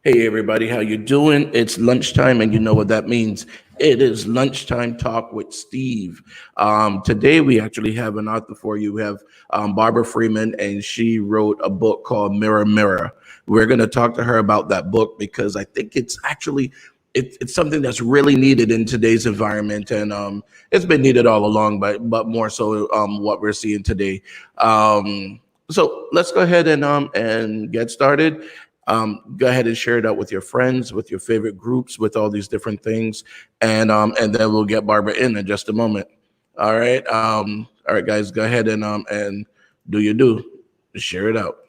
Hey everybody, how you doing? It's lunchtime, and you know what that means. It is lunchtime talk with Steve. Today we actually have an author for you. We have Barbara Freeman, and she wrote a book called Mirror Mirror. We're going to talk to her about that book because I think it's actually it's something that's really needed in today's environment, and it's been needed all along, but more so what we're seeing today. So let's go ahead and get started. Go ahead and share it out with your friends, with your favorite groups, with all these different things, and then we'll get Barbara in just a moment. All right, guys, go ahead and do you do share it out.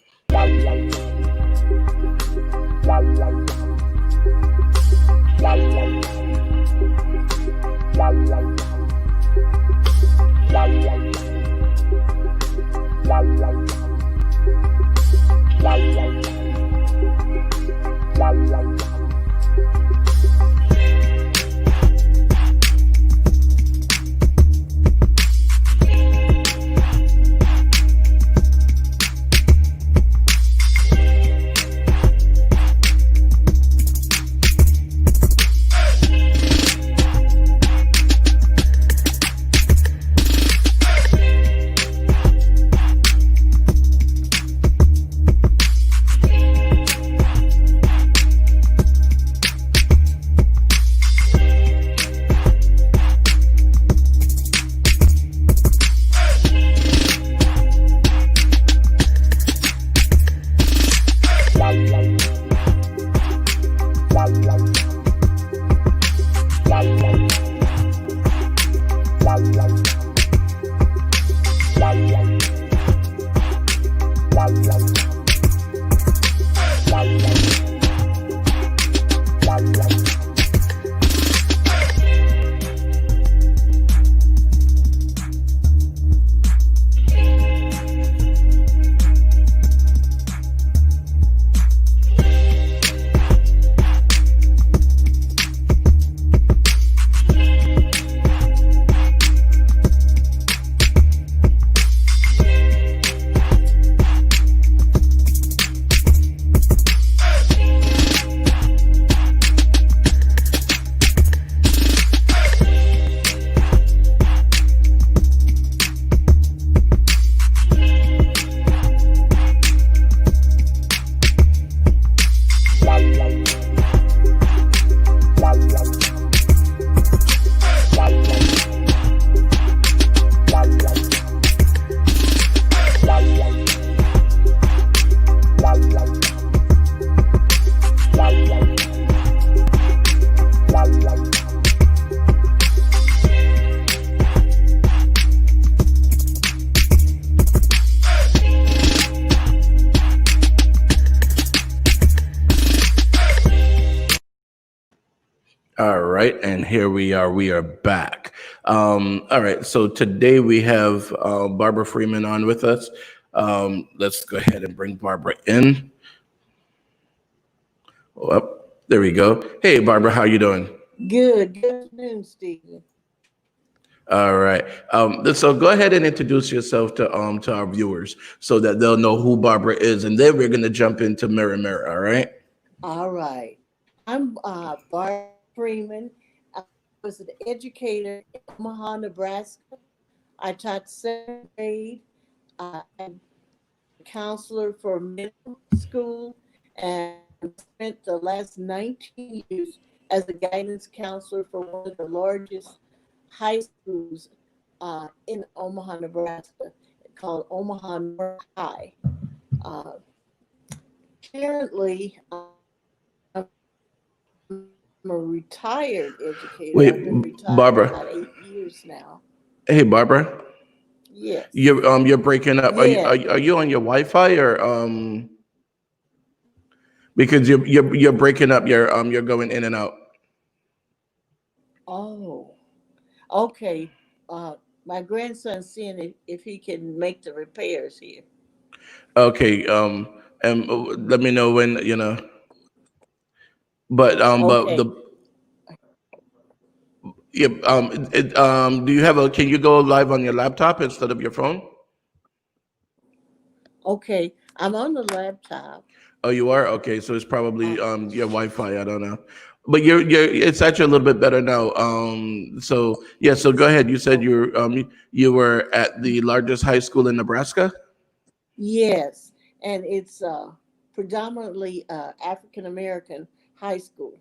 All right, and here we are. We are back. All right, so today we have Barbara Freeman on with us. Let's go ahead and bring Barbara in. Oh, there we go. Hey, Barbara, how you doing? Good. Good afternoon, Stephen. All right. So go ahead and introduce yourself to our viewers so that they'll know who Barbara is, and then we're gonna jump into Mirror Mirror. All right. All right. I'm Barbara Freeman. I was an educator in Omaha, Nebraska. I taught seventh grade and counselor for middle school and spent the last 19 years as a guidance counselor for one of the largest high schools in Omaha, Nebraska, called Omaha North High. Uh, Currently, I'm a retired educator. Wait, I've been retired Barbara. about 8 years now. Hey, Barbara. Yes. You're breaking up. Yes. Are you on your Wi-Fi or because you're breaking up. You're going in and out. Oh, okay. My grandson's seeing if he can make the repairs here. Okay. And let me know when but the Okay. yeah. Do you have a? Can you go live on your laptop instead of your phone? Okay. I'm on the laptop. Oh, you are? Okay, so it's probably Uh, your Wi-Fi. I don't know, but you're it's actually a little bit better now. So yeah, so go ahead. You said oh, you were at the largest high school in Nebraska. yes, and it's predominantly African American high school,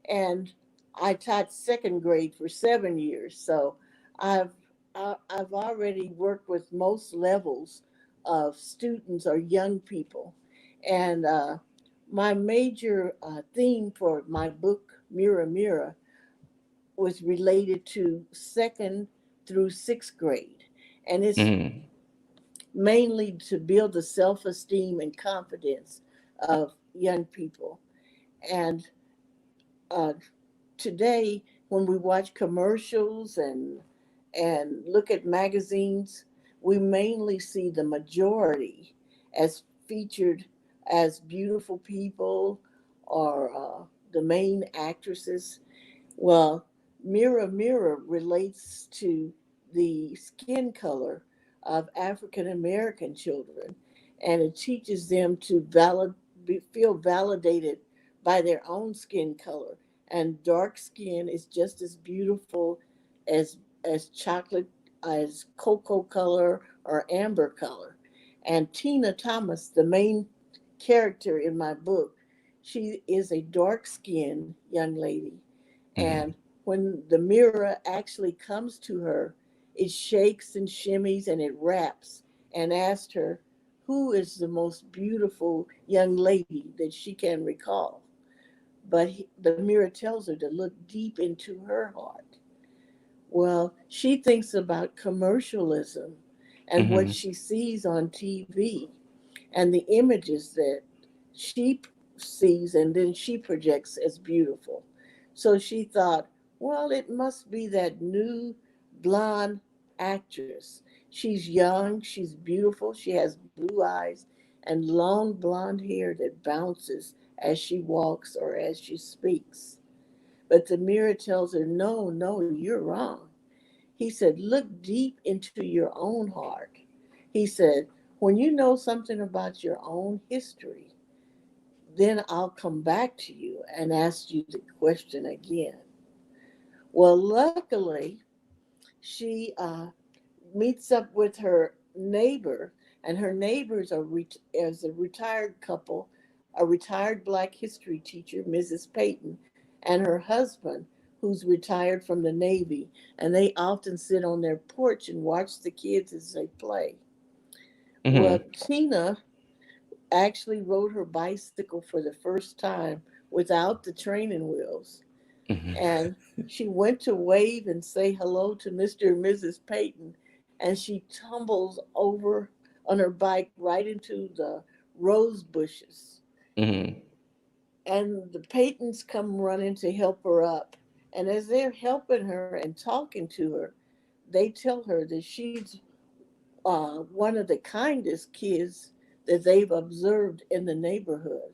and I taught second grade for 7 years. So I've I've already worked with most levels of students or young people, and my major theme for my book Mirror Mirror was related to second through sixth grade, and it's Hmm. mainly to build the self-esteem and confidence of young people. And uh, today, when we watch commercials and look at magazines, we mainly see the majority as featured as beautiful people or the main actresses. Well, Mirror Mirror relates to the skin color of African American children, and it teaches them to feel validated by their own skin color. And dark skin is just as beautiful as chocolate, as cocoa color or amber color. And Tina Thomas, the main character in my book, she is a dark skinned young lady, and Hmm. when the mirror actually comes to her, it shakes and shimmies and it raps and asks her who is the most beautiful young lady that she can recall. But the mirror tells her to look deep into her heart. Well, she thinks about commercialism and what Hmm. she sees on TV and the images that she sees and then she projects as beautiful. So she thought, well, it must be that new blonde actress. She's young, she's beautiful, she has blue eyes and long blonde hair that bounces as she walks or as she speaks. But the mirror tells her, no, no, you're wrong. He said, look deep into your own heart. He said, when you know something about your own history, then I'll come back to you and ask you the question again. Well, luckily, she meets up with her neighbor, and her neighbors are as a retired couple, a retired Black history teacher, Mrs. Payton, and her husband, who's retired from the Navy, and they often sit on their porch and watch the kids as they play. Well, Hmm. Tina actually rode her bicycle for the first time without the training wheels, Hmm. and she went to wave and say hello to Mr. and Mrs. Payton, and she tumbles over on her bike right into the rose bushes. Hmm. And the Paytons come running to help her up. And as they're helping her and talking to her, they tell her that she's one of the kindest kids that they've observed in the neighborhood.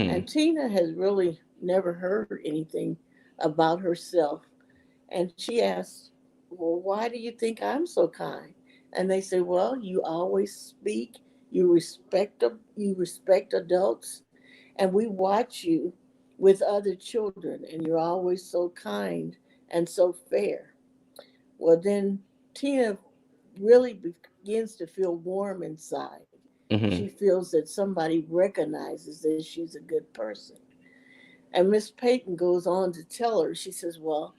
And Hmm. Tina has really never heard anything about herself. And she asked, well, why do you think I'm so kind? And they say, well, you always speak, you respect adults, and we watch you with other children, and you're always so kind and so fair. Well, then Tina really begins to feel warm inside. She Hmm. feels that somebody recognizes that she's a good person. And Miss Peyton goes on to tell her, she says, well,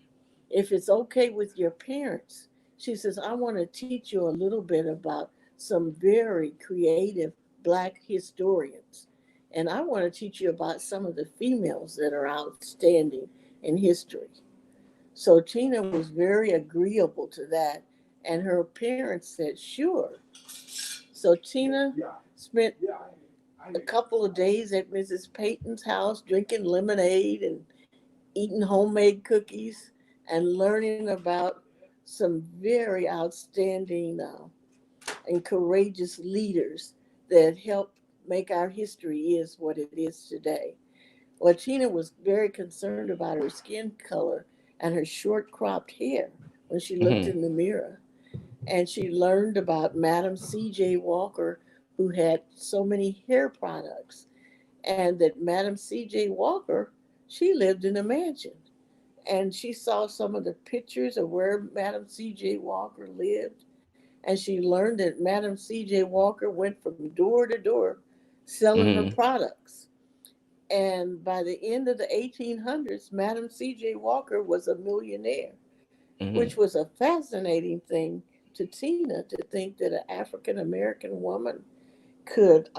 if it's okay with your parents, she says, I want to teach you a little bit about some very creative Black historians. And I want to teach you about some of the females that are outstanding in history. So Tina was very agreeable to that. And her parents said, sure. So Tina spent a couple of days at Mrs. Peyton's house drinking lemonade and eating homemade cookies and learning about some very outstanding and courageous leaders that helped make our history is what it is today. Well, Tina was very concerned about her skin color and her short cropped hair when she looked in Hmm. the mirror. And she learned about Madam C.J. Walker, who had so many hair products. and that Madam C.J. Walker, she lived in a mansion. And she saw some of the pictures of where Madam C.J. Walker lived. And she learned that Madam C.J. Walker went from door to door selling her Mm-hmm. products. And by the end of the 1800s, Madam C.J. Walker was a millionaire, which Mm-hmm. was a fascinating thing to Tina to think that an African American woman could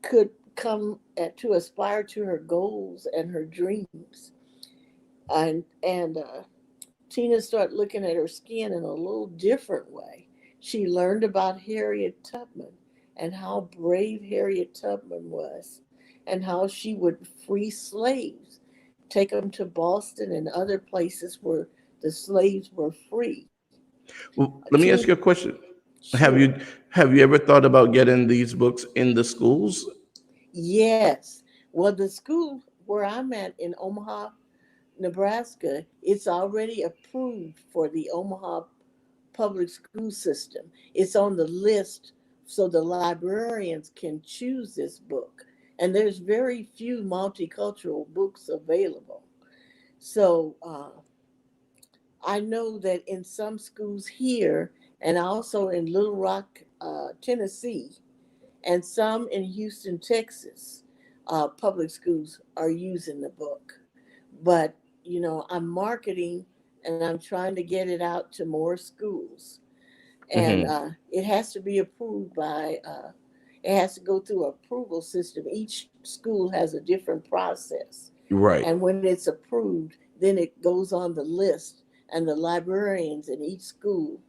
could come to aspire to her goals and her dreams. And Tina started looking at her skin in a little different way. She learned about Harriet Tubman and how brave Harriet Tubman was, and how she would free slaves, take them to Boston and other places where the slaves were free. Well, let me Tina, ask you a question. Have sure. you have you ever thought about getting these books in the schools? Yes. Well, the school where I'm at in Omaha, Nebraska, it's already approved for the Omaha public school system. It's on the list so the librarians can choose this book. And there's very few multicultural books available. So I know that in some schools here and also in Little Rock, Tennessee, and some in Houston, Texas, public schools are using the book. But, I'm marketing and I'm trying to get it out to more schools. And Mm-hmm. it has to be approved by, it has to go through an approval system. Each school has a different process. Right. And when it's approved, then it goes on the list, and the librarians in each school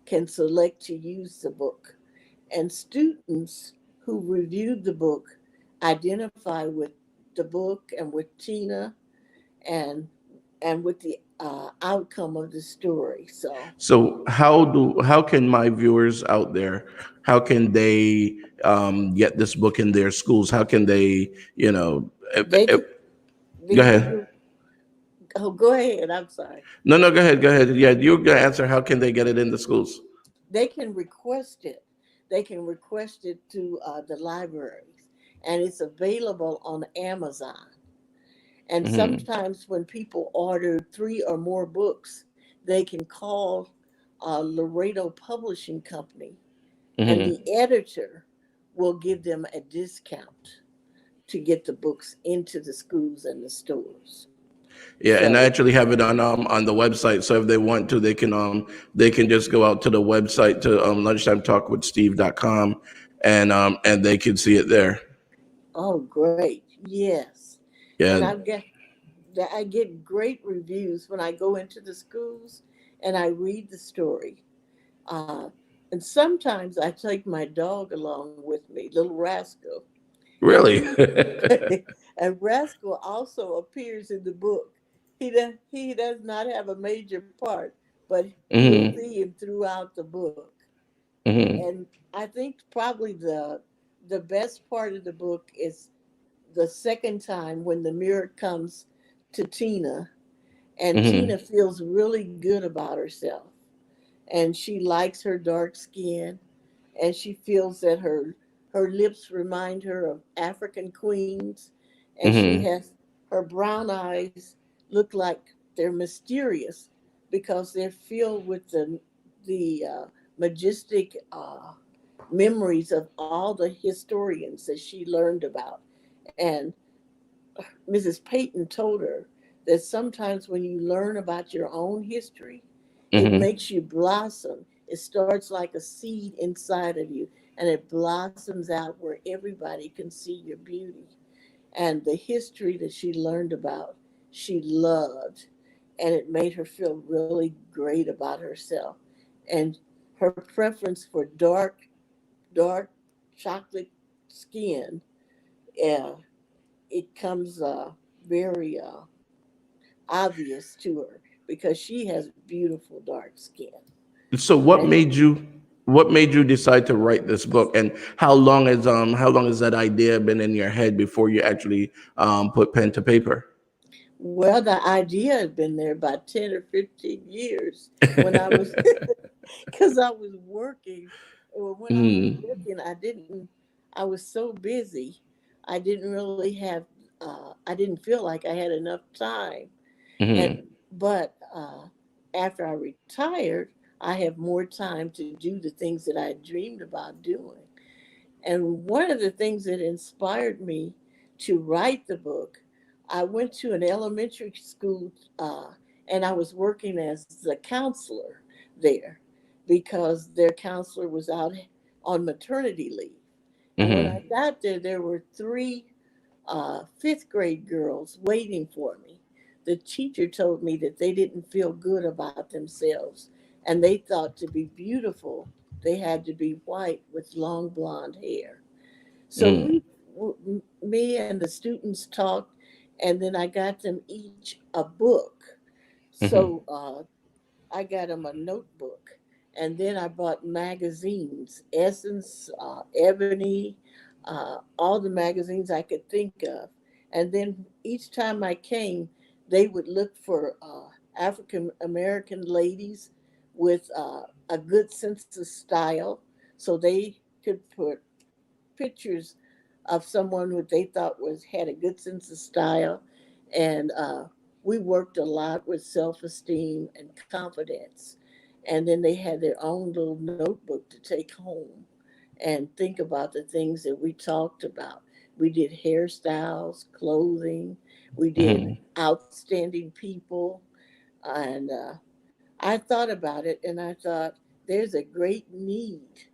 can select to use the book. And students who reviewed the book identify with the book and with Tina and with the outcome of the story. So So how can my viewers out there, how can they get this book in their schools? How can they, they can go they ahead. can oh, go ahead. I'm sorry. No, go ahead, go ahead. Yeah, you're gonna answer. How can they get it in the schools? They can request it. They can request it to the libraries, and it's available on Amazon. And Mm-hmm. sometimes when people order three or more books, they can call Laredo Publishing Company, and Mm-hmm. the editor will give them a discount to get the books into the schools and the stores. Yeah, and I So, actually have it on the website. So if they want to, they can just go out to the website to lunchtimetalkwithsteve.com and they can see it there. oh, great. Yes. And Yeah. I get great reviews when I go into the schools and I read the story. Uh, and sometimes I take my dog along with me, little Rascal, and Really? he and Rascal also appears in the book. He does not have a major part, but you'll Mm-hmm. see him throughout the book. Mm-hmm. And I think probably the best part of the book is the second time when the mirror comes to Tina, and Mm-hmm. Tina feels really good about herself, and she likes her dark skin, and she feels that her lips remind her of African queens, and she Mm-hmm. has her brown eyes look like they're mysterious because they're filled with the majestic memories of all the historians that she learned about. And Mrs. Peyton told her that sometimes when you learn about your own history, it Mm-hmm. makes you blossom. It starts like a seed inside of you, and it blossoms out where everybody can see your beauty. And the history that she learned about, she loved, and it made her feel really great about herself. And her preference for dark chocolate skin, uh, it comes very obvious to her because she has beautiful dark skin. So And what made you decide to write this book, and how long has that idea been in your head before you actually put pen to paper? well, the idea had been there about 10 or 15 years when I was, because I was working. Well, when I was Mm-hmm. working, I was so busy. I didn't really have, I didn't feel like I had enough time. And Hmm. but after I retired, I have more time to do the things that I dreamed about doing. And one of the things that inspired me to write the book, I went to an elementary school, and I was working as the counselor there because their counselor was out on maternity leave. And when I Hmm. got there, there were three fifth grade girls waiting for me. The teacher told me that they didn't feel good about themselves and they thought to be beautiful, they had to be white with long blonde hair. So Mm. me and the students talked, and then I got them each a book. Hmm. So I got them a notebook, and then I bought magazines, Essence, Ebony, all the magazines I could think of. And then each time I came, they would look for African American ladies with a good sense of style, so they could put pictures of someone who they thought was had a good sense of style, and we worked a lot with self-esteem and confidence. And then they had their own little notebook to take home and think about the things that we talked about. We did hairstyles, clothing, we did Hmm. outstanding people, and I thought about it and I thought there's a great need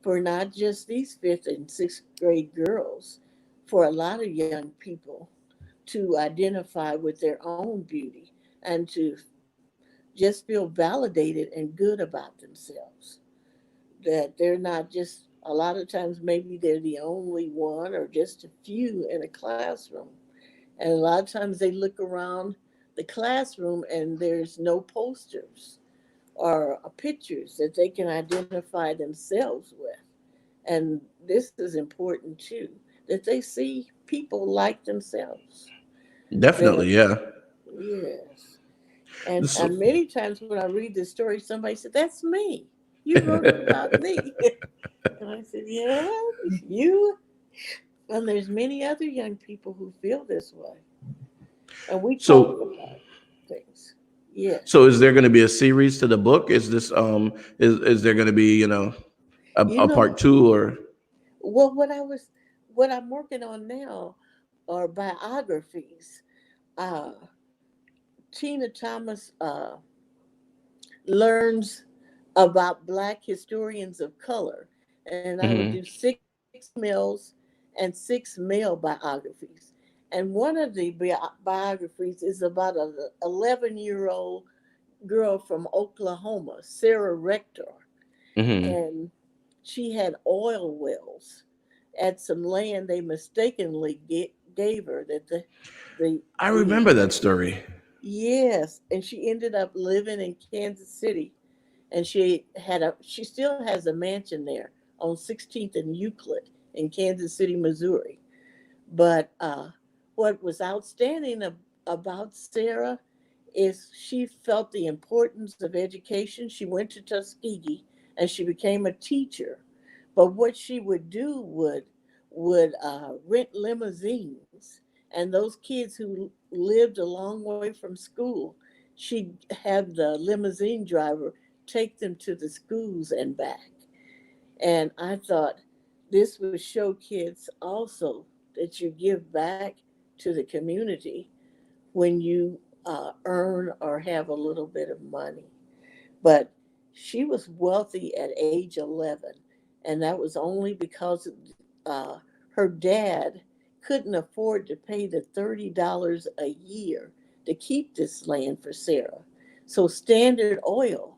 for not just these fifth and sixth grade girls, for a lot of young people to identify with their own beauty and to just feel validated and good about themselves. That they're not just, a lot of times, maybe they're the only one or just a few in a classroom. And a lot of times they look around the classroom and there's no posters or pictures that they can identify themselves with. And this is important too, that they see people like themselves. That, Definitely, yeah. yes. And So, many times when I read this story, somebody said, "That's me. You wrote it about me." And I said, "Yeah, you." And there's many other young people who feel this way. And we talk so, about things. Yes. so is there going to be a series to the book? Is this is there going to be You a know, part two or? well, what I'm working on now are biographies. Uh, Tina Thomas learns about Black historians of color, and I would do Hmm. six females and six male biographies. And one of the biographies is about an 11-year-old girl from Oklahoma, Sarah Rector, Hmm. and she had oil wells at some land they mistakenly gave her. That I the remember that story. Yes, and she ended up living in Kansas City, and she still has a mansion there on 16th and Euclid in Kansas City, Missouri. But what was outstanding about Sarah is she felt the importance of education. She went to Tuskegee and she became a teacher. But what she would do would rent limousines, and those kids who lived a long way from school, she'd have the limousine driver take them to the schools and back. And I thought this would show kids also that you give back to the community when you earn or have a little bit of money. But she was wealthy at age 11, and that was only because her dad couldn't afford to pay the $30 a year to keep this land for Sarah. So Standard Oil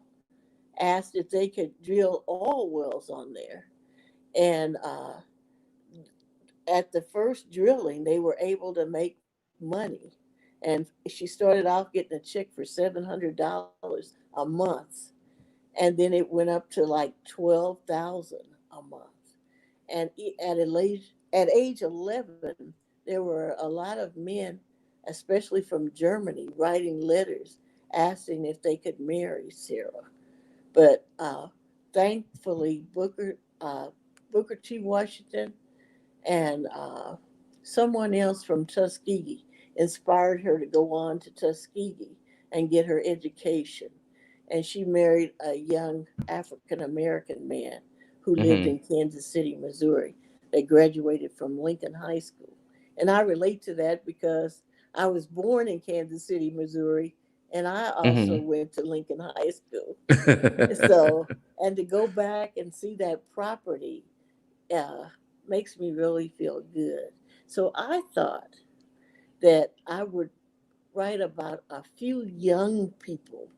asked if they could drill oil wells on there. And at the first drilling, they were able to make money. And she started off getting a check for $700 a month, and then it went up to like 12,000 a month. And at age 11, there were a lot of men, especially from Germany, writing letters asking if they could marry Sarah. But thankfully, Booker T. Washington and someone else from Tuskegee inspired her to go on to Tuskegee and get her education. And she married a young African American man who lived Hmm. in Kansas City, Missouri. They graduated from Lincoln High School. And I relate to that because I was born in Kansas City, Missouri, and I also Hmm. went to Lincoln High School. So, and to go back and see that property uh, makes me really feel good. So I thought that I would write about a few young people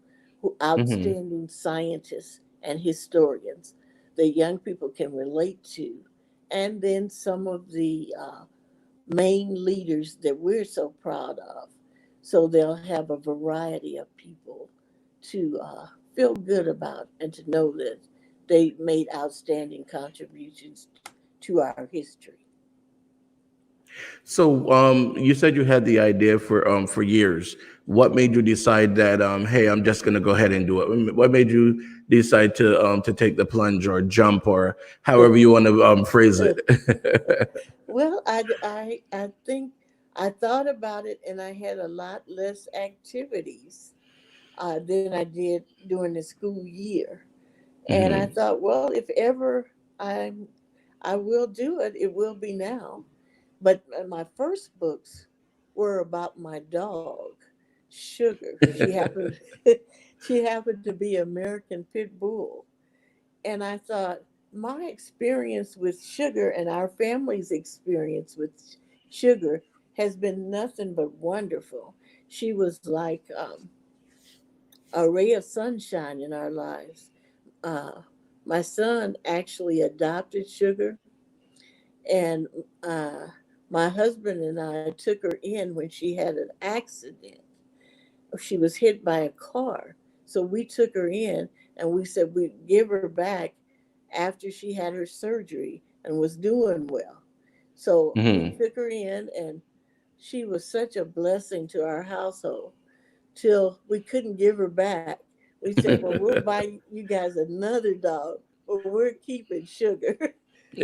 who Hmm. outstanding scientists and historians that young people can relate to, and then some of the main leaders that we're so proud of. So they'll have a variety of people to feel good about and to know that they made outstanding contributions to our history. So, you said you had the idea for years. What made you decide that, hey, I'm just going to go ahead and do it? What made you decide to take the plunge or jump or however you want to phrase it? Well, I think I thought about it and I had a lot less activities than I did during the school year. And I Hmm. thought, well, if ever I will do it, it will be now. But my first books were about my dog, Sugar. She happened she happened to be American Pit Bull. And I thought my experience with Sugar and our family's experience with Sugar has been nothing but wonderful. She was like a ray of sunshine in our lives. Uh, my son actually adopted Sugar, and uh, my husband and I took her in when she had an accident. She was hit by a car. So we took her in and we said we'd give her back after she had her surgery and was doing well. So we Hmm. took her in, and she was such a blessing to our household till we couldn't give her back. We said, well, we'll buy you guys another dog, but we're keeping Sugar.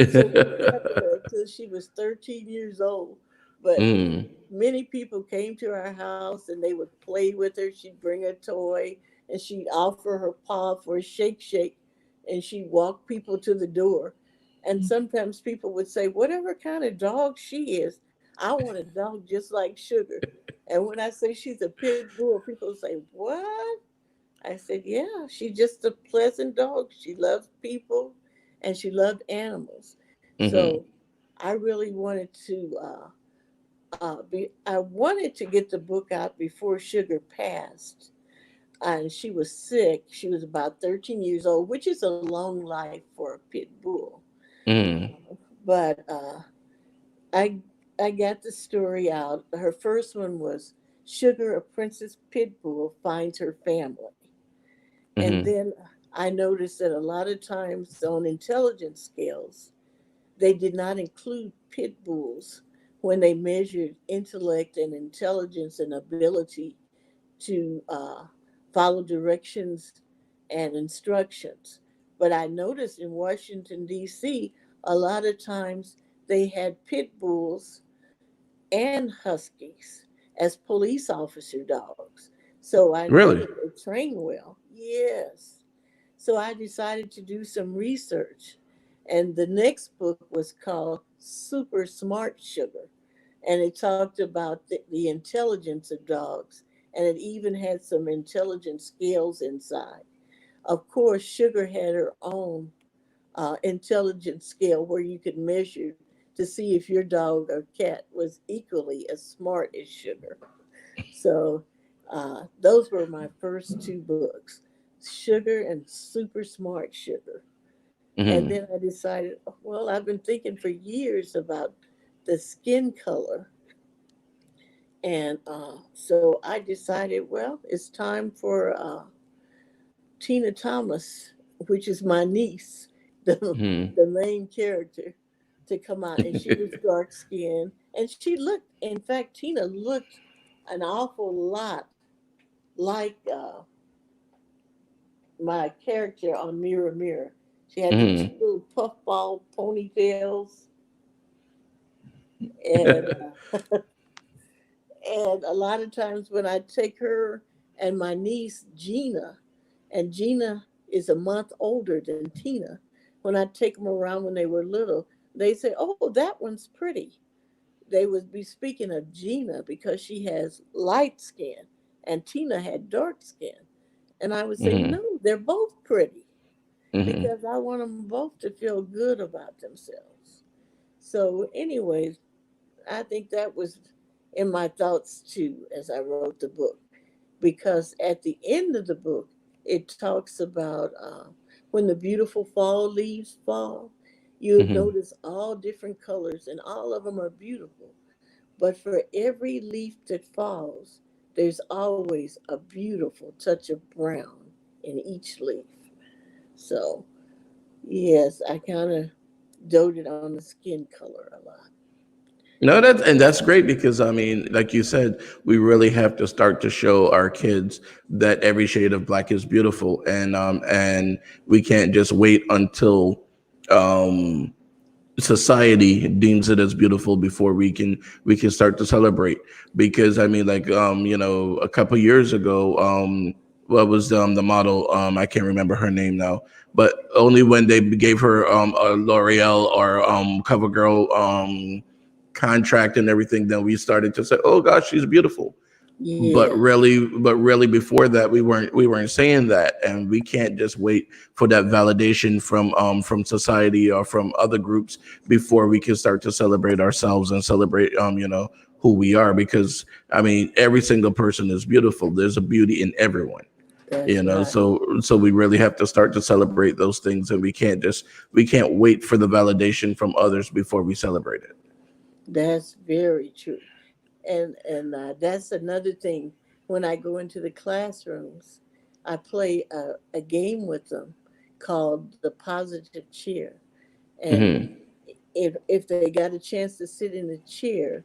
So we kept her until she was 13 years old. But Mm. many people came to our house and they would play with her. She'd bring a toy and she'd offer her paw for a shake shake, and she'd walk people to the door. And sometimes people would say, whatever kind of dog she is, I want a dog just like Sugar. And when I say she's a pit bull, people say, what? I said, yeah, she's just a pleasant dog. She loves people and she loved animals. Hmm. So I really wanted to I wanted to get the book out before Sugar passed. And she was sick. She was about 13 years old, which is a long life for a pit bull. Hmm. But I I got the story out. Her first one was Sugar, a princess pit bull, finds her family. And Hmm. then I noticed that a lot of times on intelligence scales, they did not include pit bulls when they measured intellect and intelligence and ability to follow directions and instructions. But I noticed in Washington, D.C., a lot of times they had pit bulls and huskies as police officer dogs. So I know Really? that they train well. Yes. So I decided to do some research. And the next book was called Super Smart Sugar. And it talked about the intelligence of dogs. And it even had some intelligence scales inside. Of course, Sugar had her own intelligence scale where you could measure to see if your dog or cat was equally as smart as Sugar. So those were my first two books, Sugar and Super Smart Sugar. And Hmm. then I decided, well, I've been thinking for years about the skin color. And so I decided, well, it's time for Tina Thomas, which is my niece, Hmm. the main character, to come out. And she was dark skinned. And she looked, in fact, Tina looked an awful lot like my character on Mirror Mirror. She had the two Hmm. little puffball ponytails. And and a lot of times when I take her and my niece Gina, and Gina is a month older than Tina, when I take them around when they were little, they say, "Oh, that one's pretty." They would be speaking of Gina because she has light skin and Tina had dark skin. And I would say, Hmm. "No, they're both pretty," Hmm. because I want them both to feel good about themselves. So, anyways, I think that was in my thoughts too as I wrote the book, because at the end of the book, it talks about when the beautiful fall leaves fall, you Hmm. notice all different colors and all of them are beautiful. But for every leaf that falls, there's always a beautiful touch of brown in each leaf. So, yes, I kind of doted on the skin color a lot. No, that's great because I mean, like you said, we really have to start to show our kids that every shade of black is beautiful, and we can't just wait until um society deems it as beautiful before we can start to celebrate. Because I mean, like, a couple years ago, what was the model, I can't remember her name now, but only when they gave her a L'Oreal or CoverGirl contract and everything, then we started to say, oh gosh, she's beautiful. but Yeah, really but really before that, we weren't saying that, and we can't just wait for that validation from society or from other groups before we can start to celebrate ourselves and celebrate who we are. Because I mean, every single person is beautiful. There's a beauty in everyone. that's right. So we really have to start to celebrate those things, and we can't wait for the validation from others before we celebrate it. That's very true. And that's another thing. When I go into the classrooms, I play a game with them called the positive chair. And Hmm. if they got a chance to sit in the chair,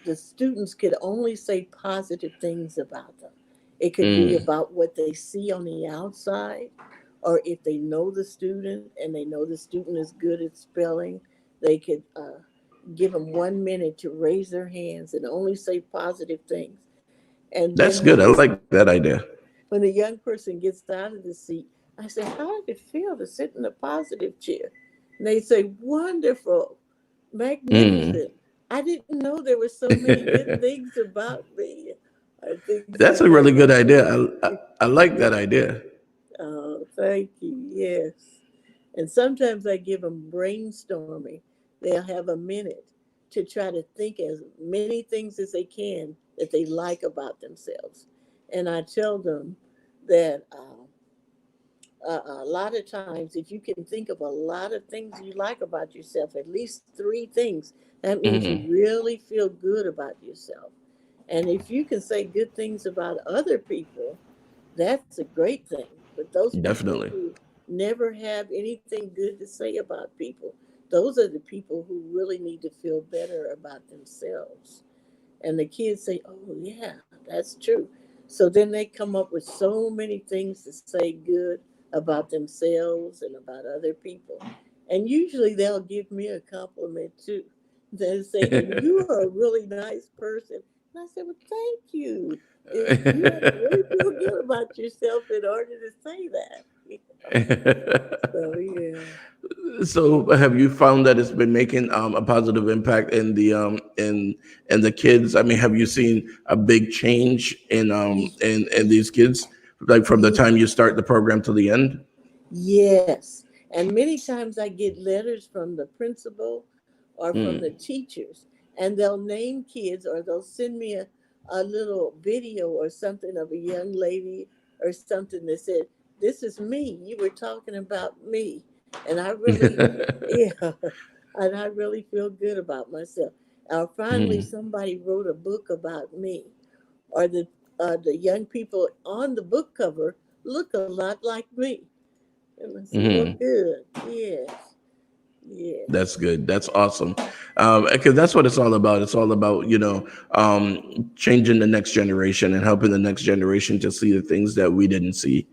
the students could only say positive things about them. It could be Mm. about what they see on the outside, or if they know the student and they know the student is good at spelling, they could give them 1 minute to raise their hands and only say positive things. And That's then good. I like that idea. when the young person gets out of the seat, I say, "How did it feel to sit in a positive chair?" And they say, "Wonderful, Mm. magnificent. I didn't know there were so many good things about me," or things That's like a that. really good idea. I like that idea. Oh, thank you. Yes. And sometimes I give them brainstorming. They'll have a minute to try to think as many things as they can that they like about themselves. And I tell them that a lot of times, if you can think of a lot of things you like about yourself, at least three things, that means you Hmm. really feel good about yourself. And if you can say good things about other people, that's a great thing. But those people Definitely. who never have anything good to say about people, those are the people who really need to feel better about themselves. And the kids say, "Oh, yeah, that's true." So then they come up with so many things to say good about themselves and about other people. And usually they'll give me a compliment too. They'll say, "And you are a really nice person." And I said, "Well, thank you. You have to really feel good about yourself in order to say that." So, yeah. So have you found that it's been making a positive impact in the kids? I mean, have you seen a big change in these kids, like from the time you start the program to the end? Yes. And many times I get letters from the principal or from the Mm. teachers, and they'll name kids or they'll send me a little video or something of a young lady or something that said, "This is me. You were talking about me." And I really, yeah, and I really feel good about myself. Finally, Mm. somebody wrote a book about me, or the young people on the book cover look a lot like me. And I said, "Well, Mm. good. Yes. Yes. That's good. That's awesome. Because that's what it's all about. It's all about, changing the next generation and helping the next generation to see the things that we didn't see.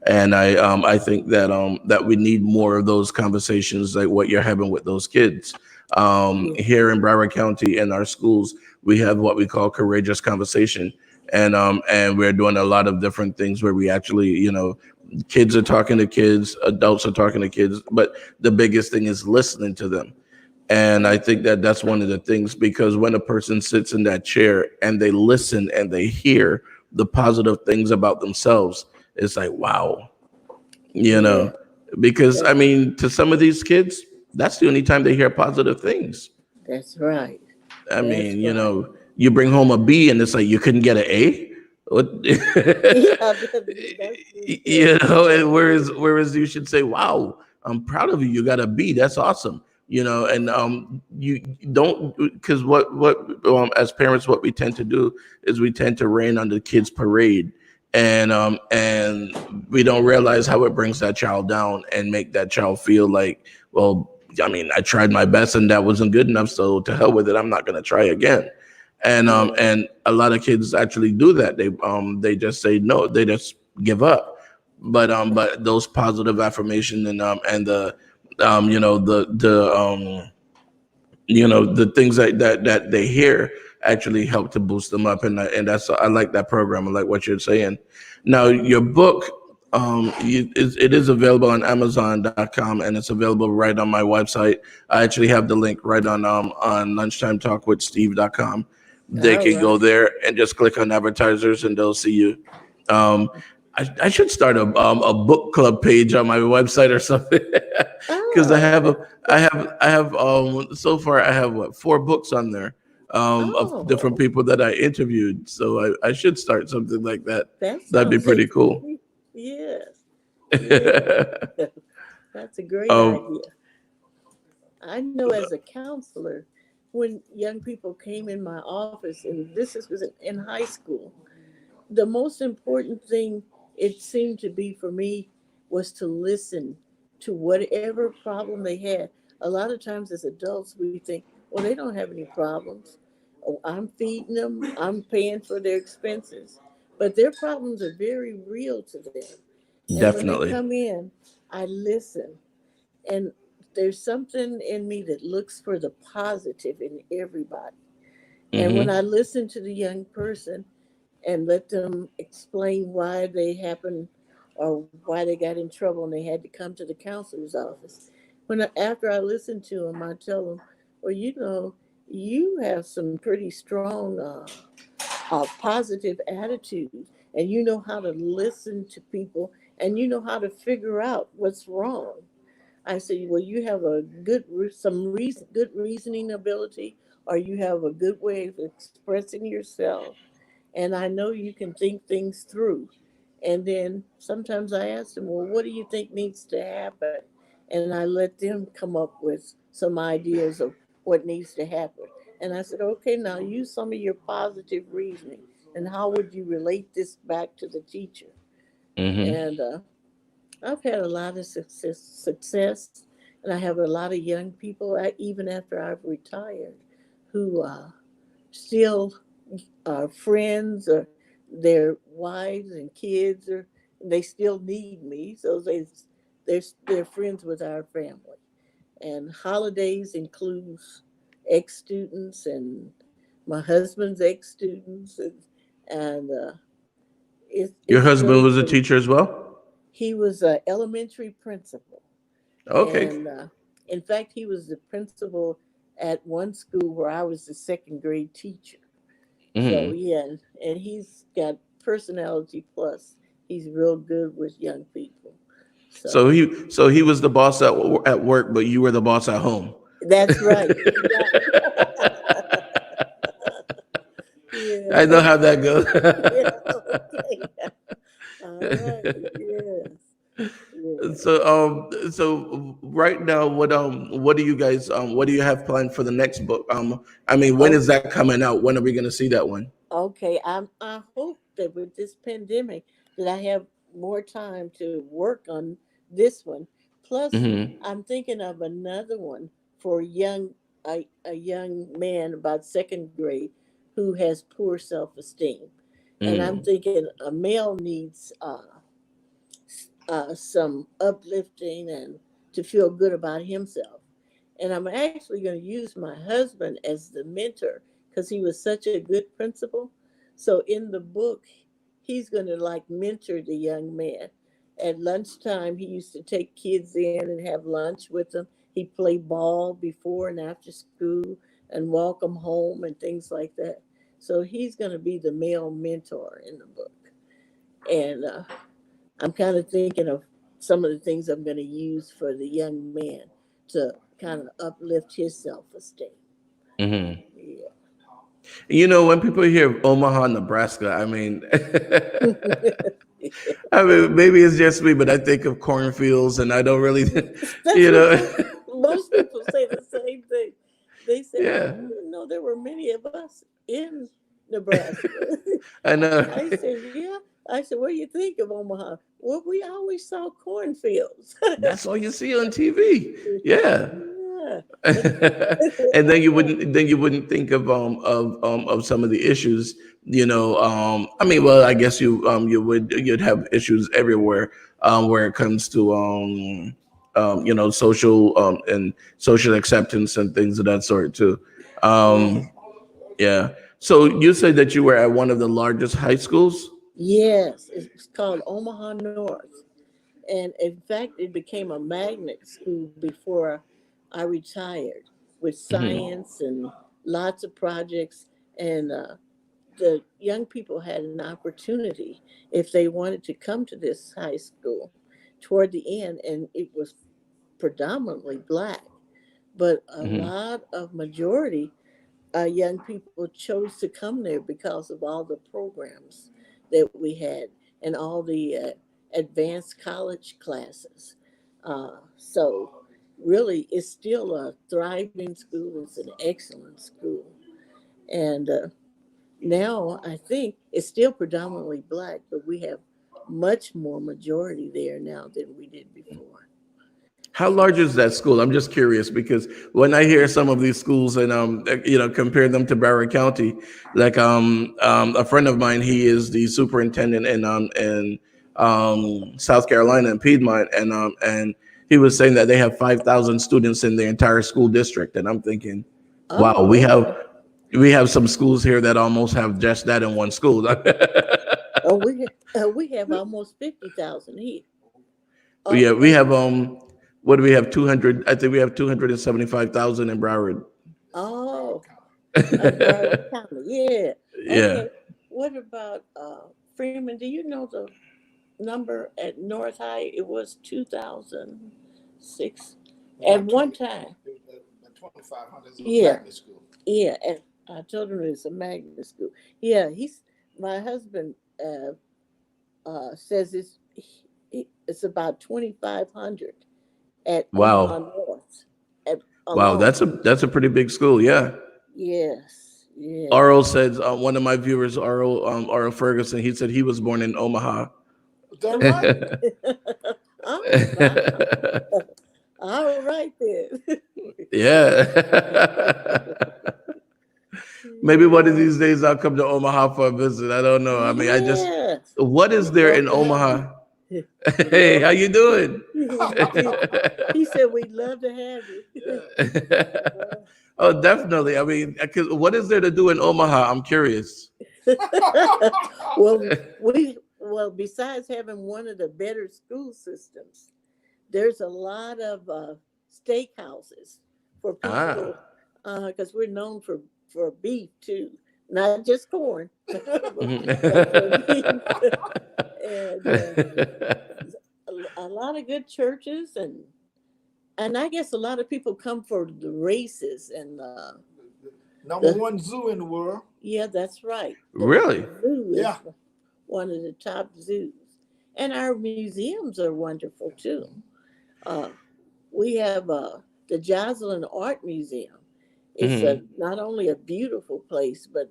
And I think that we need more of those conversations like what you're having with those kids. Yeah. Here in Broward County in our schools, we have what we call courageous conversation. And we're doing a lot of different things where we actually, kids are talking to kids, adults are talking to kids, but the biggest thing is listening to them. And I think that that's one of the things, because when a person sits in that chair and they listen and they hear the positive things about themselves, it's like, wow, you Yeah. know, because I That, mean, to some of these kids, that's the only time they hear positive things. that's right. I That's mean, right. you bring home a B and it's like you couldn't get an A. What? Yeah, that's true. And whereas you should say, "Wow, I'm proud of you. You got a B. That's awesome." And you don't, because what as parents, what we tend to do is we tend to rain on the kids' parade, and we don't realize how it brings that child down and make that child feel like, well, I mean, I tried my best and that wasn't good enough, so to hell with it. I'm not going to try again. Yeah. And a lot of kids actually do that. They just say no. They just give up. But those positive affirmation and the the things that they hear actually help to boost them up, and that's, I like that program. I like what you're saying. Now your book, it is available on Amazon.com, and it's available right on my website. I actually have the link right on lunchtimetalkwithsteve.com. They All can go right. there and just click on advertisers and they'll see you. um, I should start a book club page on my website or something. Because Oh, I have so far I have what, 4 books on there, of different oh, people that I interviewed. So I should start something like that. that That'd be sounds pretty cool. interesting. Yes. Yeah. That's a great um, idea. I know as a counselor, when young people came in my office, and was in high school, the most important thing it seemed to be for me was to listen to whatever problem they had. A lot of times as adults, we think, well, they don't have any problems. Oh, I'm feeding them, I'm paying for their expenses. But their problems are very real to them. And when they Definitely. come in, I listen. And there's something in me that looks for the positive in everybody. And when I Hmm. listen to the young person and let them explain why they happened or why they got in trouble and they had to come to the counselor's office. After I listen to them, I tell them, well, you have some pretty strong positive attitudes, and you know how to listen to people, and you know how to figure out what's wrong. I say, well, you have a good reasoning ability, or you have a good way of expressing yourself, and I know you can think things through. And then sometimes I ask them, well, what do you think needs to happen? And I let them come up with some ideas of what needs to happen. And I said, okay, now use some of your positive reasoning. And how would you relate this back to the teacher? Hmm. And I've had a lot of success, and I have a lot of young people, even after I've retired, who still are friends, or their wives and kids, or they still need me. So they're friends with our family. And holidays includes ex students and my husband's ex students, and Your it's husband really was a great. teacher as well. He was an elementary principal. Okay. And in fact, he was the principal at one school where I was the second grade teacher. So Hmm. yeah, and he's got personality plus. He's real good with young people. So So he was the boss at work, but you were the boss at home. that's right. You got it. I know Yeah. how that goes. Yeah. Okay. All right. Yes. Yes. So right now, what do you guys what do you have planned for the next book? I mean, when Oh, is that coming out? When are we going to see that one? okay. I hope that with this pandemic that I have more time to work on this one. Plus, Hmm. I'm thinking of another one for a young man about second grade who has poor self esteem, and I'm Mm. thinking a male needs some uplifting and to feel good about himself. And I'm actually going to use my husband as the mentor because he was such a good principal. So in the book, he's going to like mentor the young man. At lunchtime, he used to take kids in and have lunch with them. He'd play ball before and after school and walk them home and things like that. So he's going to be the male mentor in the book. And I'm kind of thinking of some of the things I'm going to use for the young man to kind of uplift his self-esteem. Hmm. Yeah. When people hear Omaha, Nebraska, I mean, I mean, maybe it's just me, but I think of cornfields, and I don't really, That's you what know, most people say the same thing. They say, "Oh, yeah, I didn't know there were many of us in Nebraska." I know. I said, "Yeah." I said, "What do you think of Omaha?" Well, we always saw cornfields. That's all you see on TV. Yeah. Yeah. And then you wouldn't think of some of the issues. I mean, well, I guess you'd have issues everywhere where it comes to social and social acceptance and things of that sort too. Yeah. Um, yeah. So you said that you were at one of the largest high schools. Yes, it's called Omaha North. And in fact, it became a magnet school before I retired with Hmm. science and lots of projects. And the young people had an opportunity if they wanted to come to this high school toward the end, and it was predominantly black, but a Hmm. lot of majority young people chose to come there because of all the programs that we had and all the advanced college classes. So, really, it's still a thriving school. It's an excellent school. And now I think it's still predominantly black, but we have much more majority there now than we did before. How large is that school? I'm just curious because when I hear some of these schools and compare them to Barrow County, like a friend of mine, he is the superintendent in South Carolina and Piedmont, and he was saying that they have 5,000 students in their entire school district, and I'm thinking, wow, we Oh, have okay. we have some schools here that almost have just that in one school. Oh, we have almost 50,000 here. Oh, Yeah, we have what do we have? 200. I think we have 275,000 in Broward. oh, Barrow County. Yeah. Yeah. Okay. What about Freeman? Do you know the number at North High? It was 2006 at one time. 2,500 is a Yeah. magnet school. Yeah. And I told him it's a magnet school. Yeah. My husband says it's about 2,500 at Omaha Wow. North at Wow. alone. That's a pretty big school. Yeah. Yes. Yes. Arl says one of my viewers, Arl Ferguson. He said he was born in Omaha. Is that right? Oh, wow. All right then. Yeah. Maybe one of these days I'll come to Omaha for a visit. I don't know. I mean, Yes. what is We'd there love in to have you. Omaha? Hey, how you doing? He said we'd love to have you. Oh, definitely. I mean, what is there to do in Omaha? I'm curious. Well, besides having one of the better school systems, there's a lot of steakhouses for Ah. people because we're known for beef too, not just corn, but for beef. And a lot of good churches and I guess a lot of people come for the races and Number the one zoo in the world. yeah, that's right. Really? The zoo Yeah. is one of the top zoos, and our museums are wonderful too. Uh, we have the Joslin Art Museum. It's Hmm. not only a beautiful place, but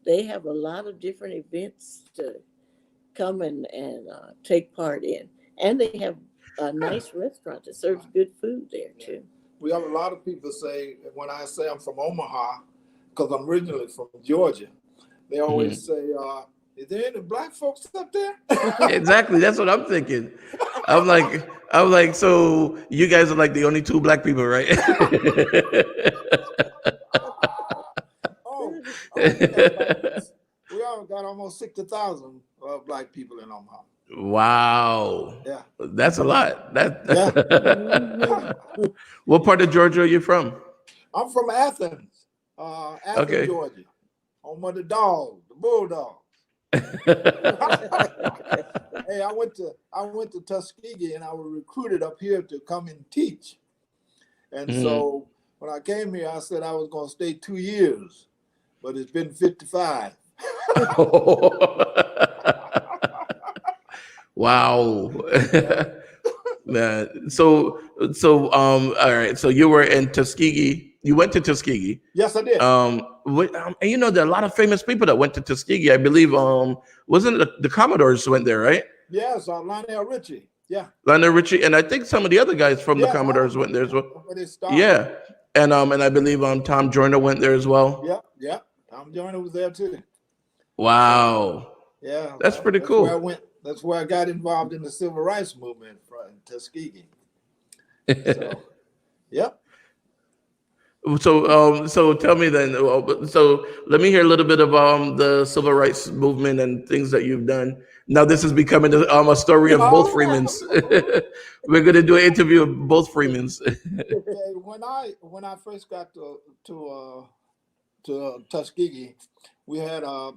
they have a lot of different events to come and take part in, and they have a nice restaurant that serves good food there Yeah. too. We have a lot of people say, when I say I'm from Omaha, because I'm originally from Georgia, they always Hmm. say, is there any black folks up there? Exactly. That's what I'm thinking. I'm like, so you guys are like the only two black people, right? Oh, oh, we got about we all got almost 60,000 black people in Omaha. Wow, Yeah, that's a lot. yeah. That. What part of Georgia are you from? I'm from Athens, Athens, Okay. Georgia. Home of the dogs, the Bulldogs. Hey, I went to Tuskegee and I was recruited up here to come and teach. And Mhm. so when I came here, I said I was going to stay 2 years, but it's been 55. Wow. Yeah. Man. All right. So you were in Tuskegee. You went to Tuskegee. Yes, I did. And you know there are a lot of famous people that went to Tuskegee. I believe wasn't it the Commodores went there, right? Yes, Lionel Richie. Yeah. Lionel Richie, and I think some of the other guys from the Yes, all of Commodores them. went there as well. Where they started. Yeah. And I believe Tom Joyner went there as well. Yep, yep. Tom Joyner was there too. So Wow. yeah, That's pretty that's where I cool. went. That's where I got involved in the civil rights movement from Tuskegee. So yep. So tell me then. So let me hear a little bit of the civil rights movement and things that you've done. Now this is becoming a story of both Freemans. We're going to do an interview of both Freemans. Okay, when I first got to Tuskegee, we had a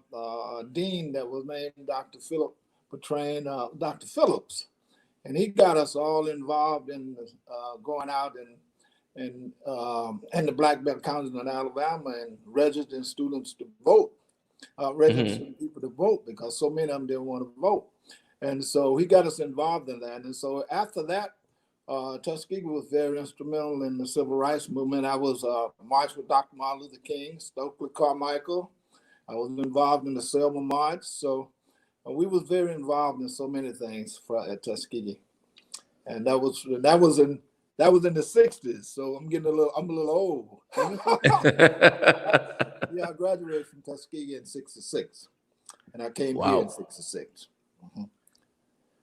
dean that was named Dr. Philip Petrain, Dr. Phillips, and he got us all involved in going out and the Black Belt counties in Alabama and registered students to vote, Mhm. registered people to vote because so many of them didn't want to vote, and so he got us involved in that. And so after that, Tuskegee was very instrumental in the civil rights movement. I was marched with Dr. Martin Luther King, Stokely Carmichael. I was involved in the Selma March. So we was very involved in so many things at Tuskegee, and that was in the '60s. So I'm a little old. Yeah, I graduated from Tuskegee in '66, and I came here in Wow. '66.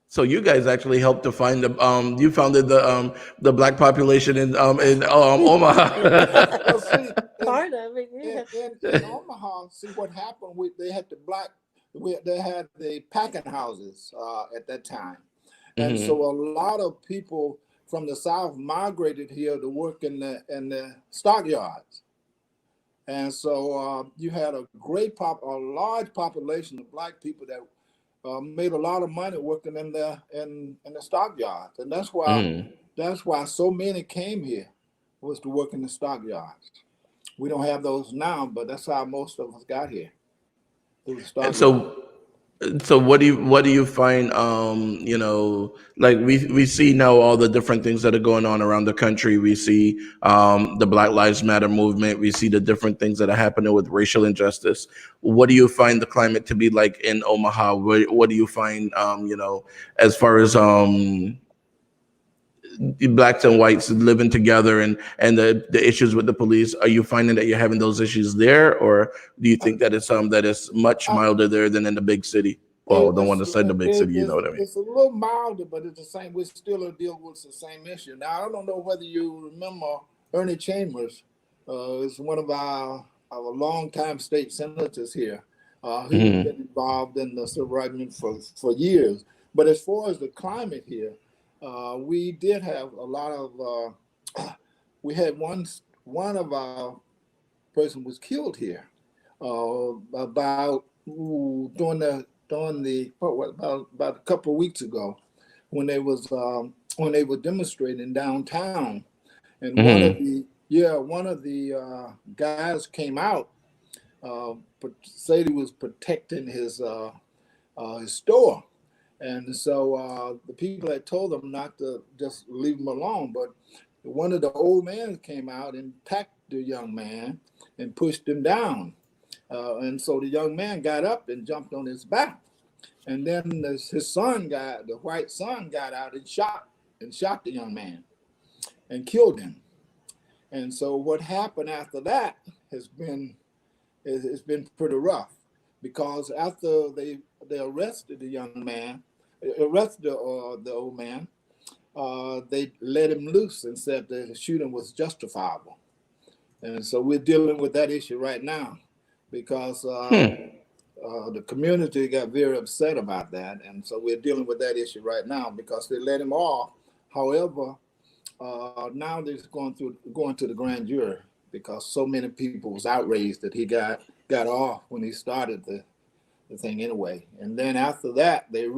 So you guys actually helped to find you founded the black population in Well, Omaha. see, Part of it, in, yeah. in Omaha, see what happened. They had the packing houses at that time, and so Mhm. a lot of people from the South migrated here to work in the stockyards, and so you had a large population of black people that made a lot of money working in the stockyards, and Mhm. that's why so many came here was to work in the stockyards. We don't have those now, but that's how most of us got here through the And stockyard. so what do you find like we see now all the different things that are going on around the country. We see the Black Lives Matter movement. We see the different things that are happening with racial injustice. What do you find the climate to be like in Omaha? What do you find as far as blacks and whites living together and the issues with the police? Are you finding that you're having those issues there, or do you think that it's much I, milder there than in the big city? Well, don't want to say the big city, you know what I mean. it's a little milder, but it's the same. We still deal with the same issue. Now, I don't know whether you remember Ernie Chambers is one of our longtime state senators here. He's been Hmm. involved in the civil rights movement for years. But as far as the climate here, we did have a lot of. We had one of our person was killed here about about a couple of weeks ago when they were demonstrating downtown, and Hmm. one of the guys came out, said he was protecting his store, and so the people had told him not to just leave him alone, but one of the old men came out and attacked the young man and pushed him down. And so the young man got up and jumped on his back. And then the white son got out and shot the young man and killed him. And so what happened after that has been it's been pretty rough, because after they arrested the young man, arrested the old man, they let him loose and said the shooting was justifiable. And so we're dealing with that issue right now because Hmm. the community got very upset about that. And so we're dealing with that issue right now because they let him off. However, now they're going to the grand jury because so many people was outraged that he got off when he started the thing anyway. And then after that, the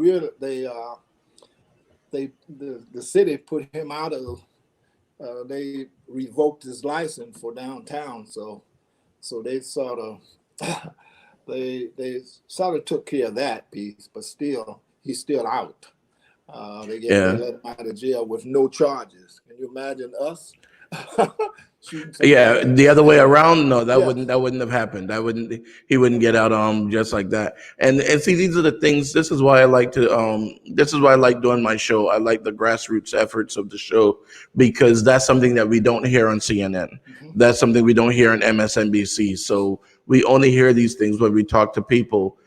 city put him out of. They revoked his license for downtown, so they sort of they sort of took care of that piece, but still he's still out. They Yeah. let him out of jail with no charges. Can you imagine us shooting Yeah, somebody? the other way around, no, that Yeah. wouldn't have happened. That wouldn't He wouldn't get out just like that. And see, these are the things. This is why I like doing my show. I like the grassroots efforts of the show because that's something that we don't hear on CNN. Mhm. That's something we don't hear on MSNBC. So we only hear these things when we talk to people,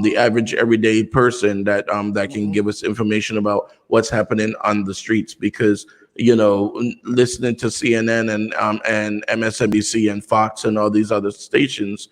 the average everyday person that can Mhm. give us information about what's happening on the streets because listening to CNN and MSNBC and Fox and all these other stations,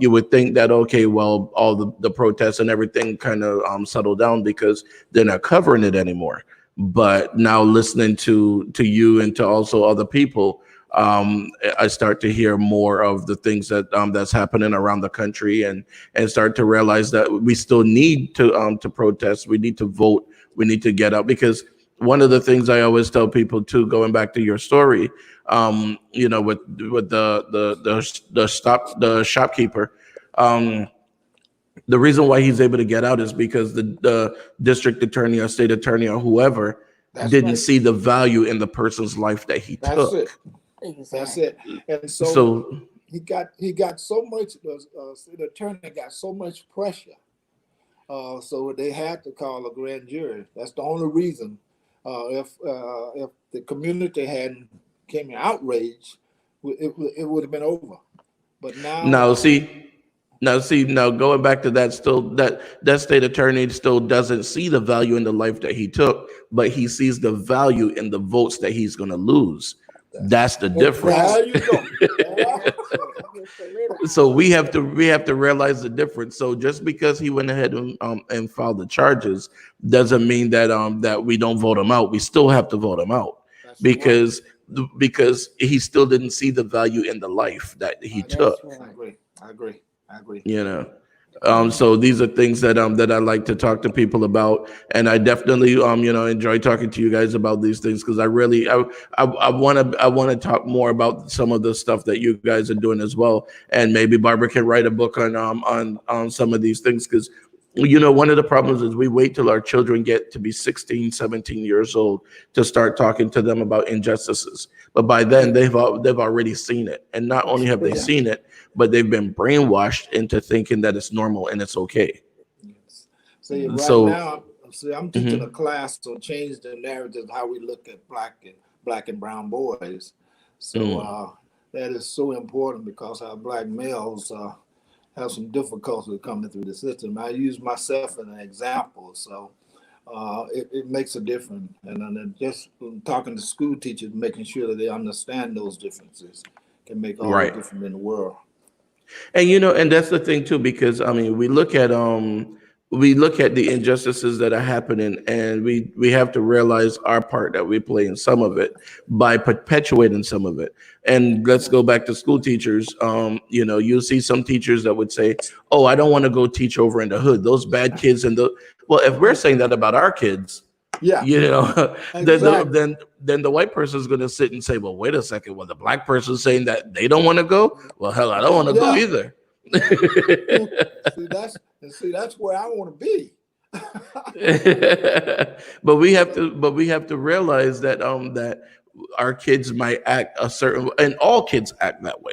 you would think that okay, well, all the protests and everything kind of settled down because they're not covering it anymore. But now listening to you and to also other people, I start to hear more of the things that's happening around the country and start to realize that we still need to protest. We need to vote. We need to get out because one of the things I always tell people too, going back to your story, with the shopkeeper, um, the reason why he's able to get out is because the district attorney or state attorney or whoever That's didn't right. see the value in the person's life that he That's it. took. That's Exactly. it. And so So he got so much. The attorney got so much pressure. So they had to call a grand jury. That's the only reason. If the community hadn't came in outrage, it would have been over. But now, now now going back to that, still that state attorney still doesn't see the value in the life that he took, but he sees the value in the votes that he's going to lose. That's the difference. there you go. Yeah. That's it. It's a little So we have to realize the difference. So just because he went ahead and filed the charges doesn't mean that we don't vote him out. We still have to vote him out That's right. because because he still didn't see the value in the life that he that's took. right. I agree. I agree. I agree. you know so these are things that I like to talk to people about, and I definitely enjoy talking to you guys about these things because I want to talk more about some of the stuff that you guys are doing as well, and maybe Barbara can write a book on some of these things because one of the problems is we wait till our children get to be 16, 17 years old to start talking to them about injustices, but by then they've already seen it, and not only have they Yeah. seen it, but they've been brainwashed into thinking that it's normal and it's okay. Yes. See, right So, now, I'm teaching a mhm, class to change the narrative how we look at black and brown boys. So mm, that is so important because our black males have some difficulty coming through the system. I use myself as an example, so it makes a difference. And then just talking to school teachers, making sure that they understand those differences, can make all the right. difference in the world. And that's the thing too, because I mean, we look at the injustices that are happening, and we have to realize our part that we play in some of it by perpetuating some of it. And let's go back to school teachers. You'll see some teachers that would say, "Oh, I don't want to go teach over in the hood. Those bad kids." Well, if we're saying that about our kids, Yeah, you know, then the exactly. then the white person is going to sit and say, "Well, wait a second. Well, the black person saying that they don't want to go. Well, hell, I don't want to go Yeah, either." yeah. See, that's where I want to be. but we have to realize that our kids might act a certain, and all kids act that way.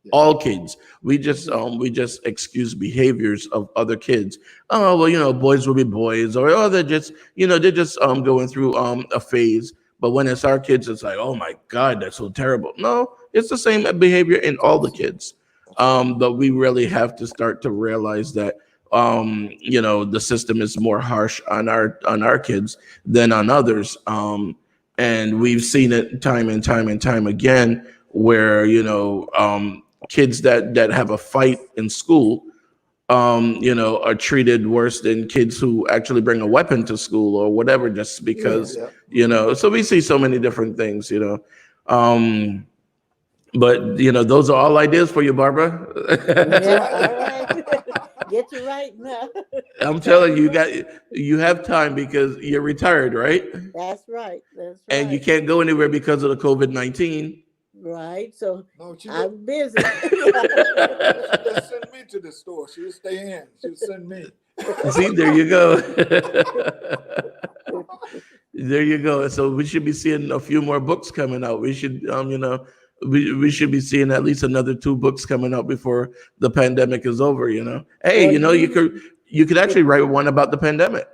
Yeah. All kids. We just Mhm. excuse behaviors of other kids. Oh, well, boys will be boys, or oh, they're just going through a phase. But when it's our kids, it's like, oh my God, that's so terrible. No, it's the same behavior in all the That's kids. that's right. But we really have to start to realize that the system is more harsh on our kids than on others. And we've seen it time and time and time again where kids that have a fight in school are treated worse than kids who actually bring a weapon to school or whatever, just Yeah. because, Yeah. so we see so many different things. Um, but those are all ideas for you, Barbara. That's Yeah. right. All right. Get to right now. I'm telling you, you have time because you're retired, right? That's right. That's And you right. can't go anywhere because of the COVID-19. Right. So No, she just I'm busy. she just send me to the store. She'll stay in. She'll send me. See, there you go. There you go. So we should be seeing a few more books coming out. We should, we should be seeing at least another two books coming out before the pandemic is over. Hey, Well, you could actually write one about the pandemic.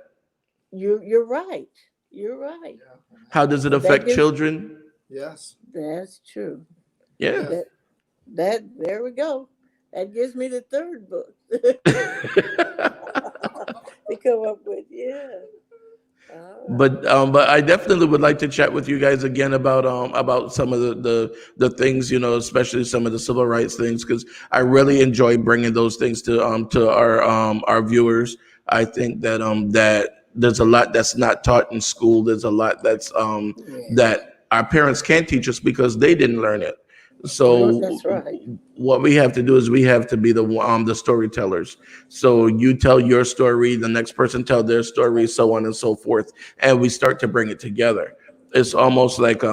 you're right. You're right. Yeah. How does it But that affect gives children? Yes. that's true. Yeah. Yes. That there we go. That gives me the third book to come up with. Yeah. All right. But I definitely would like to chat with you guys again about some of the things, especially some of the civil rights things, because I really enjoy bringing those things to our viewers. I think that there's a lot that's not taught in school. There's a lot Yeah. that our parents can't teach us because they didn't learn it. So That's right. what we have to do is we have to be the storytellers. So you tell your story, the next person tell their story, so on and so forth, and we start to bring it together. It's almost like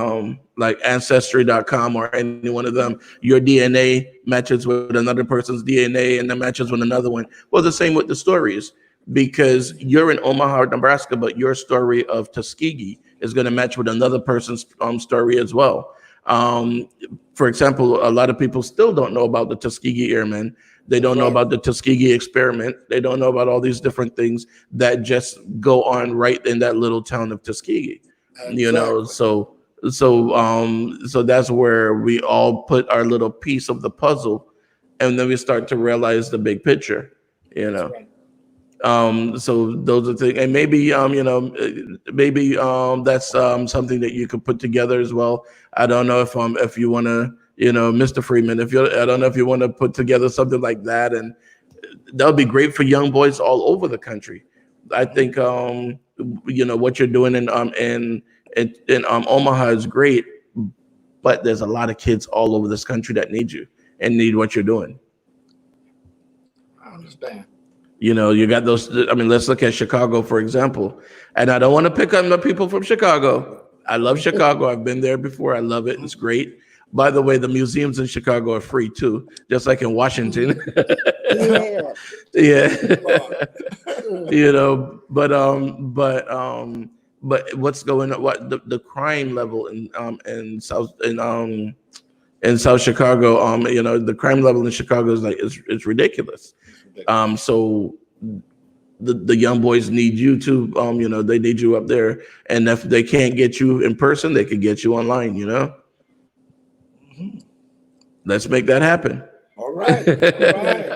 ancestry.com or any one of them. Your DNA matches with another person's DNA and then matches with another one. Well, the same with the stories, because you're in Omaha, Nebraska, but your story of Tuskegee is going to match with another person's story as well. Um, for example, a lot of people still don't know about the Tuskegee Airmen. They That's don't know right. about the Tuskegee experiment. They don't know about all these different things that just go on right in that little town of Tuskegee. Exactly. So that's where we all put our little piece of the puzzle, and then we start to realize the big picture. You That's know. right. So those are things, and maybe maybe that's something that you could put together as well. I don't know if you want to, Mr. Freeman, if you're, I don't know if you want to put together something like that, and that would be great for young boys all over the country. I Mhm. think what you're doing in Omaha is great, but there's a lot of kids all over this country that need you and need what you're doing. I understand. You got those. I mean, let's look at Chicago, for example. And I don't want to pick on the people from Chicago. I love Chicago. I've been there before. I love it. Mhm. It's great. By the way, the museums in Chicago are free too, just like in Washington. Yeah. Yeah. Part. Mm. But what's going on? What the crime level in South Chicago? The crime level in Chicago is like it's ridiculous. It's ridiculous. So the young boys need you to they need you up there, and if they can't get you in person, they can get you online. Mhm. Let's make that happen. All right. All right.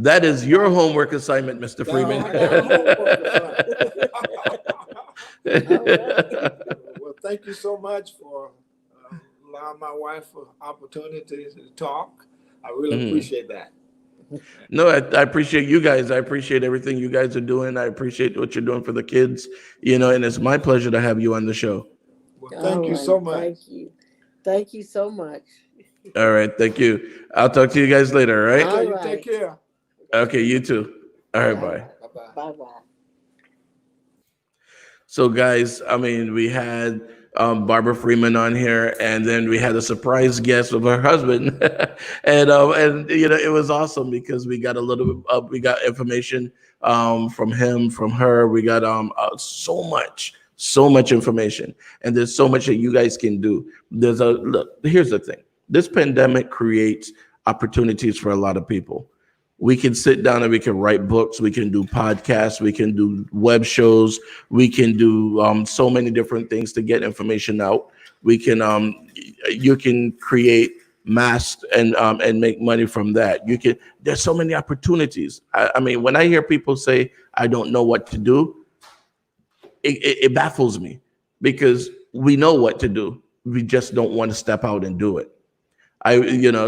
That is your homework assignment, Mr. Freeman. I got a homework assignment. All right. Well, thank you so much for allowing my wife an opportunity to talk. I really Mhm. appreciate that. No, I appreciate you guys. I appreciate everything you guys are doing. I appreciate what you're doing for the kids, and it's my pleasure to have you on the show. Well, All thank you right. so much. Thank you. Thank you so much. All right, thank you. I'll talk to you guys later, all right? All Okay, you right. take care. Okay, you too. All right, All bye. right. Bye bye. Bye bye. So, guys, I mean, we had Barbara Freeman on here, and then we had a surprise guest of her husband, and it was awesome because we got a little, we got information from him, from her. We got so much information, and there's so much that you guys can do. Look. Here's the thing: this pandemic creates opportunities for a lot of people. We can sit down and we can write books, we can do podcasts, we can do web shows, we can do so many different things to get information out. We can You can create masks and make money from that. You can. There's so many opportunities. I mean, when I hear people say I don't know what to do, it baffles me because we know what to do. We just don't want to step out and do it.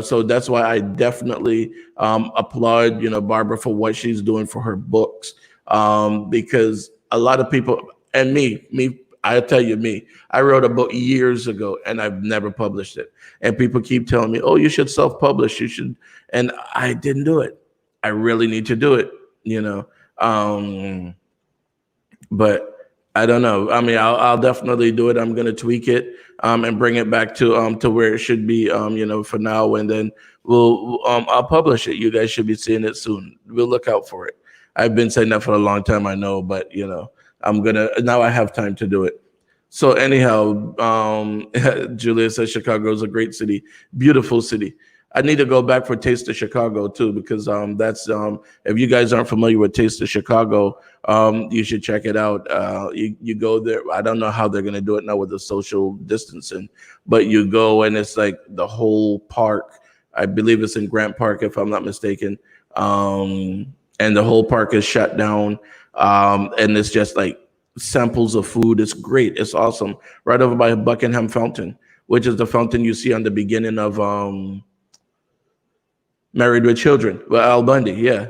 So that's why I definitely applaud, Barbara for what she's doing for her books. Because a lot of people, and I tell you, I wrote a book years ago and I've never published it. And people keep telling me, oh, you should self-publish. You should. And I didn't do it. I really need to do it, you know. But I don't know. I mean, I'll definitely do it. I'm gonna tweak it and bring it back to where it should be. For now, and then I'll publish it. You guys should be seeing it soon. We'll look out for it. I've been saying that for a long time, I know, but I'm gonna now. I have time to do it. So anyhow, Julia says Chicago is a great city, beautiful city. I need to go back for Taste of Chicago too, because that's if you guys aren't familiar with Taste of Chicago, you should check it out. You go there. I don't know how they're gonna do it now with the social distancing, but you go and it's like the whole park. I believe it's in Grant Park, if I'm not mistaken. And the whole park is shut down. And it's just like samples of food. It's great. It's awesome. Right over by Buckingham Fountain, which is the fountain you see on the beginning of Married with Children. Well, Al Bundy, yeah.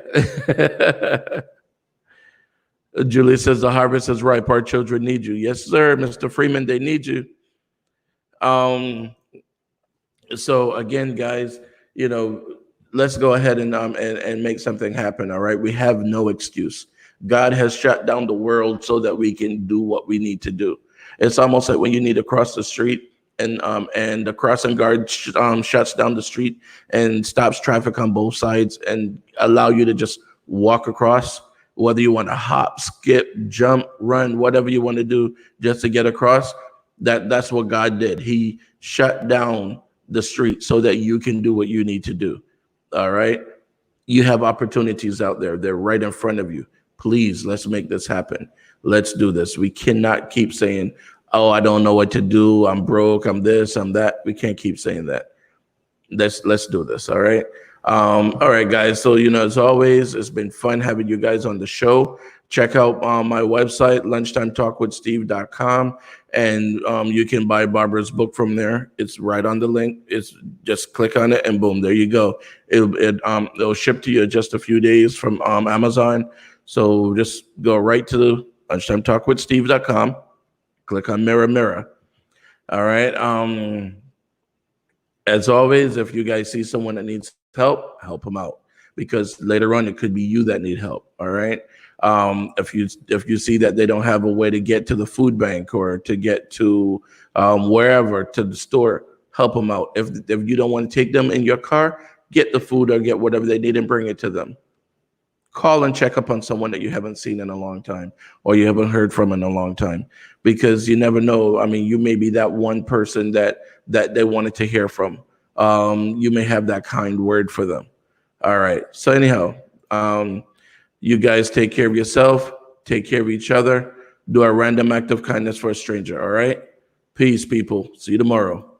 Julie says the harvest is ripe. Our children need you. Yes, sir, Mr. Freeman, they need you. So again, guys, let's go ahead and make something happen. All right, we have no excuse. God has shut down the world so that we can do what we need to do. It's almost like when you need to cross the street and the crossing guard shuts down the street and stops traffic on both sides and allow you to just walk across, whether you want to hop, skip, jump, run, whatever you want to do just to get across. That's what God did. He shut down the street so that you can do what you need to do. All right. You have opportunities out there. They're right in front of you. Please, let's make this happen. Let's do this. We cannot keep saying, oh, I don't know what to do. I'm broke. I'm this, I'm that. We can't keep saying that. Let's do this. All right. All right, guys. So, as always, it's been fun having you guys on the show. Check out my website, lunchtimetalkwithsteve.com, and you can buy Barbara's book from there. It's right on the link. It's just click on it and boom, there you go. It'll ship to you in just a few days from Amazon. So just go right to lunchtimetalkwithsteve.com. Click on Mirror. All right. As always, if you guys see someone that needs help them out, because later on it could be you that need help. All right. If you see that they don't have a way to get to the food bank or to get to wherever, to the store, help them out. If you don't want to take them in your car, get the food or get whatever they need and bring it to them. Call and check up on someone that you haven't seen in a long time or you haven't heard from in a long time, because you never know. I mean, you may be that one person that they wanted to hear from. You may have that kind word for them. All right. So anyhow, you guys take care of yourself, take care of each other, do a random act of kindness for a stranger. All right. Peace, people. See you tomorrow.